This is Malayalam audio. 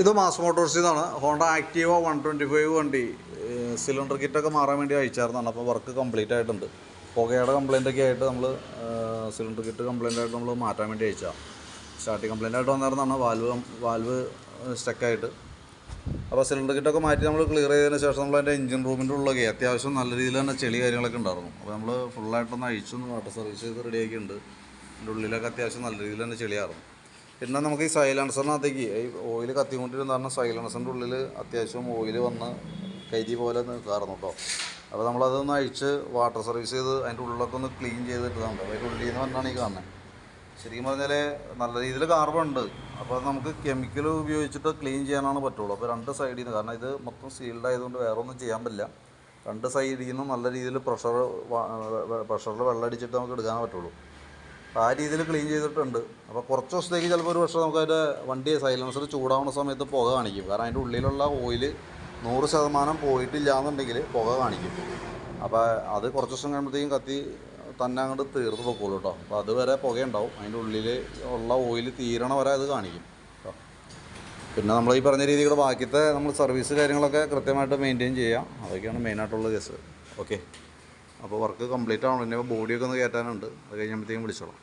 ഇത് മാസ് മോട്ടോഴ്സിൽ നിന്നാണ്. ഹോണ്ട ആക്റ്റീവ 125 വണ്ടി സിലിണ്ടർ കിറ്റൊക്കെ മാറാൻ വേണ്ടി അയച്ചായിരുന്നാണ്. അപ്പോൾ വർക്ക് കംപ്ലീറ്റ് ആയിട്ടുണ്ട്. പുകയുടെ കംപ്ലയിൻ്റൊക്കെ ആയിട്ട് നമ്മൾ സിലിണ്ടർ കിറ്റ് കംപ്ലയിൻ്റ് ആയിട്ട് നമ്മൾ മാറ്റാൻ വേണ്ടി അയച്ചാൽ സ്റ്റാർട്ടിങ് കംപ്ലയിൻ്റ് ആയിട്ട് വന്നായിരുന്നാണ് വാൽവ് സ്റ്റക്കായിട്ട്. അപ്പോൾ സിലിണ്ടർ കിറ്റൊക്കെ മാറ്റി നമ്മൾ ക്ലിയർ ചെയ്തതിന് ശേഷം നമ്മൾ അതിൻ്റെ എഞ്ചിൻ റൂമിൻ്റെ ഉള്ളിലൊക്കെ അത്യാവശ്യം നല്ല രീതിയിൽ തന്നെ ചെളി കാര്യങ്ങളൊക്കെ ഉണ്ടായിരുന്നു. അപ്പോൾ നമ്മൾ ഫുള്ളായിട്ടൊന്ന് അഴിച്ചൊന്ന് വാട്ടർ സർവീസ് ചെയ്ത് റെഡിയാക്കിയിട്ടുണ്ട്. അതിൻ്റെ ഉള്ളിലൊക്കെ അത്യാവശ്യം നല്ല രീതിയിൽ തന്നെ ചെളിയായിരുന്നു. പിന്നെ നമുക്ക് ഈ സൈലൻസറിനകത്തേക്ക് ഈ ഓയിൽ കത്തിക്കൊണ്ടിരുന്ന കാരണം സൈലൻസറിൻ്റെ ഉള്ളിൽ അത്യാവശ്യം ഓയിൽ വന്ന് കരി പോലെ നിൽക്കാറുന്നു കേട്ടോ. അപ്പോൾ നമ്മളതൊന്ന് അഴിച്ച് വാട്ടർ സർവീസ് ചെയ്ത് അതിൻ്റെ ഉള്ളിലൊക്കെ ഒന്ന് ക്ലീൻ ചെയ്തിട്ടുണ്ട്. അതിൻ്റെ ഉള്ളിൽ നിന്ന് പറഞ്ഞാണ് ഈ കാണുന്നത്. ശരിക്കും പറഞ്ഞാൽ നല്ല രീതിയിൽ കാർബൺ ഉണ്ട്. അപ്പോൾ നമുക്ക് കെമിക്കൽ ഉപയോഗിച്ചിട്ട് ക്ലീൻ ചെയ്യാനാണ് പറ്റുള്ളൂ. അപ്പോൾ രണ്ട് സൈഡിൽ നിന്ന്, കാരണം ഇത് മൊത്തം സീൽഡ് ആയതുകൊണ്ട് വേറെ ഒന്നും ചെയ്യാൻ പറ്റില്ല, രണ്ട് സൈഡിൽ നിന്ന് നല്ല രീതിയിൽ പ്രഷറിൽ വെള്ളം അടിച്ചിട്ട് നമുക്ക് എടുക്കാൻ പറ്റുള്ളൂ. ആ രീതിയിൽ ക്ലീൻ ചെയ്തിട്ടുണ്ട്. അപ്പോൾ കുറച്ച് ദിവസത്തേക്ക് ചിലപ്പോൾ ഒരു വർഷം നമുക്ക് അതിൻ്റെ വണ്ടി സൈലൻസർ ചൂടാവുന്ന സമയത്ത് പുക കാണിക്കും. കാരണം അതിൻ്റെ ഉള്ളിലുള്ള ഓയിൽ 100% പോയിട്ടില്ല എന്നുണ്ടെങ്കിൽ പുക കാണിക്കും. അപ്പോൾ അത് കുറച്ച് ദിവസം കഴിയുമ്പോഴത്തേക്കും കത്തി തന്നെ അങ്ങോട്ട് തീർത്ത് പൊക്കോളൂ കേട്ടോ. അപ്പോൾ അതുവരെ പുകയുണ്ടാവും. അതിൻ്റെ ഉള്ളിൽ ഉള്ള ഓയിൽ തീരണ വരെ അത് കാണിക്കും കേട്ടോ. പിന്നെ നമ്മൾ ഈ പറഞ്ഞ രീതിയിൽ ബാക്കിയത്തെ നമ്മൾ സർവീസ് കാര്യങ്ങളൊക്കെ കൃത്യമായിട്ട് മെയിൻറ്റെയിൻ ചെയ്യാം. അതൊക്കെയാണ് മെയിനായിട്ടുള്ള കേസ്. ഓക്കെ, അപ്പോൾ വർക്ക് കംപ്ലീറ്റ് ആവണം. പിന്നെ ബോഡിയൊക്കെ ഒന്ന് കയറ്റാനുണ്ട്. അത് കഴിയുമ്പോഴത്തേക്കും വിളിച്ചോളാം.